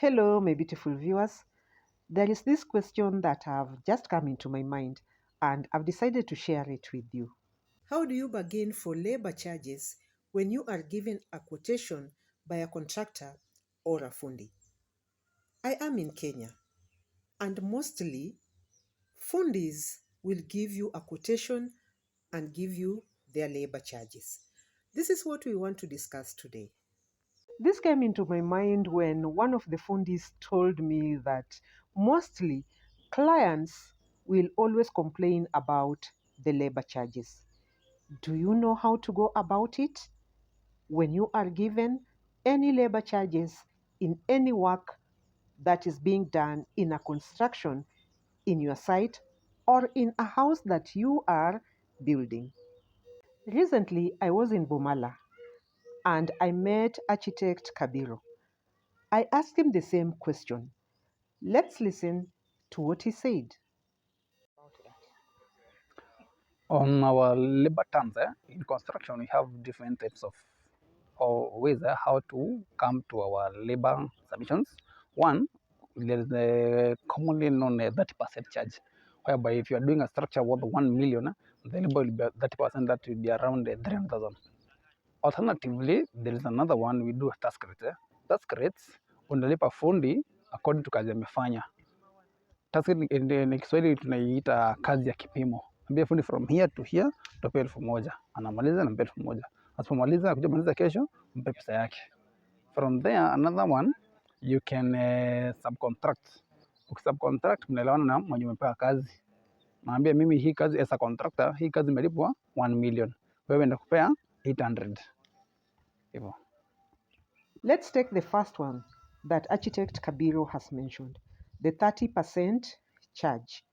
Hello, my beautiful viewers. There is this question that have just come into my mind, and I've decided to share it with you. How do you bargain for labor charges when you are given a quotation by a contractor or a fundi? I am in Kenya, and mostly fundis will give you a quotation and give you their labor charges. This is what we want to discuss today. This came into my mind when one of the fundis told me that mostly clients will always complain about the labor charges. Do you know how to go about it? When you are given any labor charges in any work that is being done in a construction in your site or in a house that you are building. Recently, I was in Bomala and I met architect Kabiro. I asked him the same question. Let's listen to what he said. On our labor terms in construction, we have different types of or ways how to come to our labor submissions. One, there is a commonly known 30% charge, whereby if you are doing a structure worth 1 million, the labor will be 30%, that will be around 300,000. Alternatively, there is another one, we do a task rate. Task rates unalipa fundi according to kazi amefanya. Task ni Kiswahili tunaiita kazi ya kipimo. Ambia fundi from here to here utapewa 1,000. Anamaliza na 1,000. Asipomaliza akuja maliza kesho mpe pesa yake. From there another one you can subcontract. Ukisubcontract mnaelewana na mwenye umepewa kazi. Naambia mimi hii kazi as a contractor, hii kazi imelipwa 1 million. Wewe ndakupea 800. Hivyo. Let's take the first one that architect Kabiro has mentioned, the 30% charge.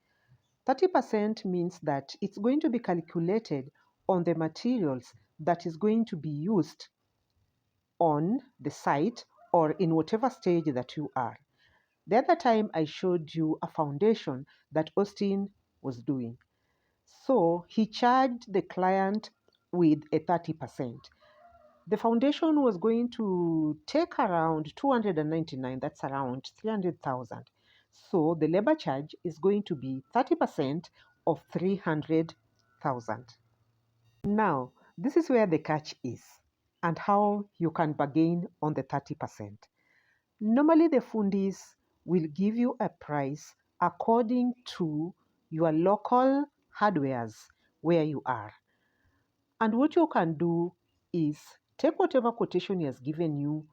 30% means that it's going to be calculated on the materials that is going to be used on the site or in whatever stage that you are. The other time I showed you a foundation that Austin was doing. So he charged the client with a 30%. The foundation was going to take around 299, that's around 300,000. So the labor charge is going to be 30% of 300,000. Now, this is where the catch is and how you can bargain on the 30%. Normally, the fundis will give you a price according to your local hardwares where you are. And what you can do is take whatever quotation he has given you,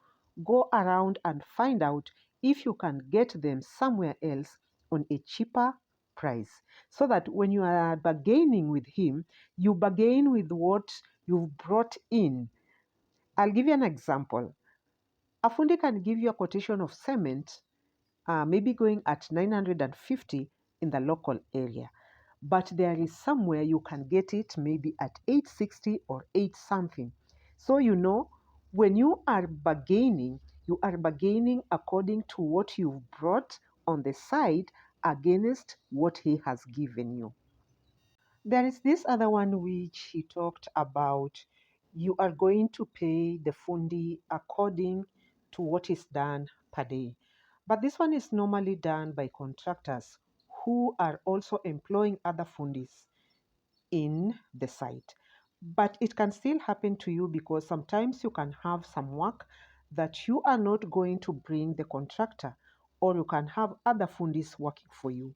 go around and find out if you can get them somewhere else on a cheaper price. So that when you are bargaining with him, you bargain with what you've brought in. I'll give you an example. A fundi can give you a quotation of cement, maybe going at 950 in the local area. But there is somewhere you can get it maybe at 860 or 8 something. So you know, when you are bargaining according to what you've brought on the side against what he has given you. There is this other one which he talked about. You are going to pay the fundi according to what is done per day. But this one is normally done by contractors who are also employing other fundis in the site. But it can still happen to you because sometimes you can have some work that you are not going to bring the contractor, or you can have other fundis working for you.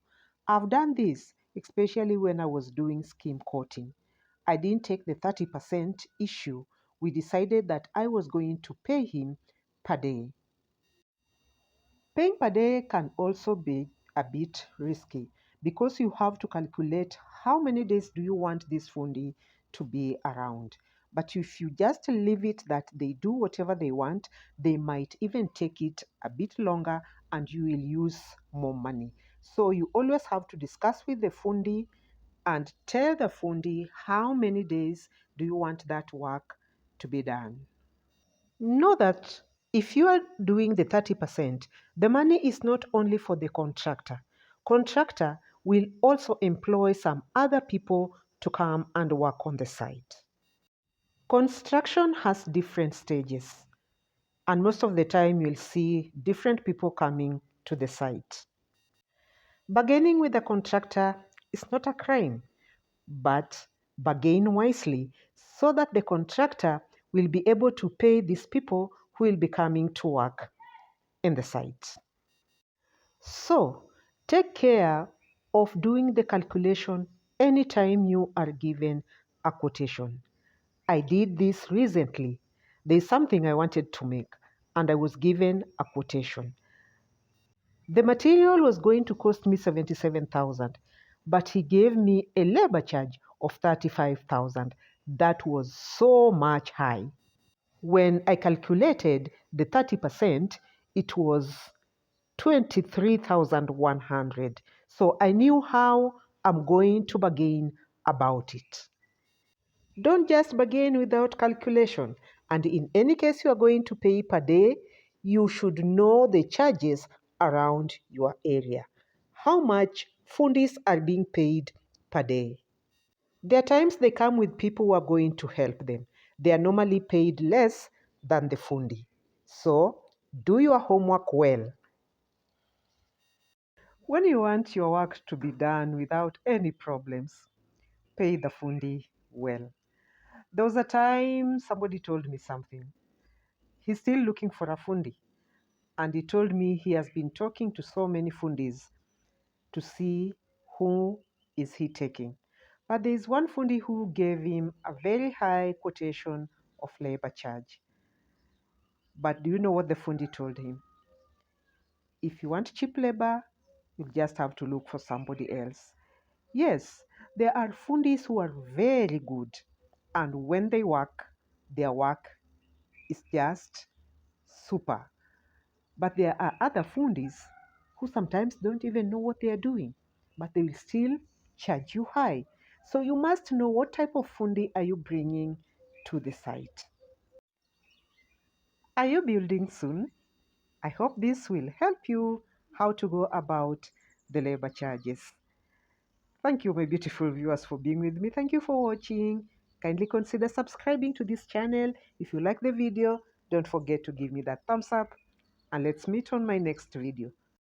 I've done this, especially when I was doing skim coating. I didn't take the 30% issue. We decided that I was going to pay him per day. Paying per day can also be a bit risky because you have to calculate how many days do you want this fundi to be around. But if you just leave it that they do whatever they want, they might even take it a bit longer and you will use more money. So you always have to discuss with the fundi and tell the fundi how many days do you want that work to be done. Know that if you are doing the 30%, the money is not only for the contractor. Contractor will also employ some other people to come and work on the site. Construction has different stages. And most of the time, you'll see different people coming to the site. Bargaining with the contractor is not a crime, but bargain wisely so that the contractor will be able to pay these people who will be coming to work in the site. So, take care of doing the calculation anytime you are given a quotation. I did this recently. There's something I wanted to make, and I was given a quotation. The material was going to cost me 77,000, but he gave me a labor charge of 35,000. That was so much high. When I calculated the 30%, it was 23,100. So I knew how I'm going to bargain about it. Don't just bargain without calculation. And in any case you are going to pay per day, you should know the charges around your area. How much fundis are being paid per day? There are times they come with people who are going to help them. They are normally paid less than the fundi. So do your homework well. When you want your work to be done without any problems, pay the fundi well. There was a time somebody told me something. He's still looking for a fundi. And he told me he has been talking to so many fundis to see who is he taking. But there is one fundi who gave him a very high quotation of labor charge. But do you know what the fundi told him? If you want cheap labor, you just have to look for somebody else. Yes, there are fundis who are very good, and when they work, their work is just super. But there are other fundis who sometimes don't even know what they are doing, but they will still charge you high. So you must know what type of fundi are you bringing to the site. Are you building soon? I hope this will help you how to go about the labor charges. Thank you, my beautiful viewers, for being with me. Thank you for watching. Kindly consider subscribing to this channel. If you like the video, don't forget to give me that thumbs up. And let's meet on my next video.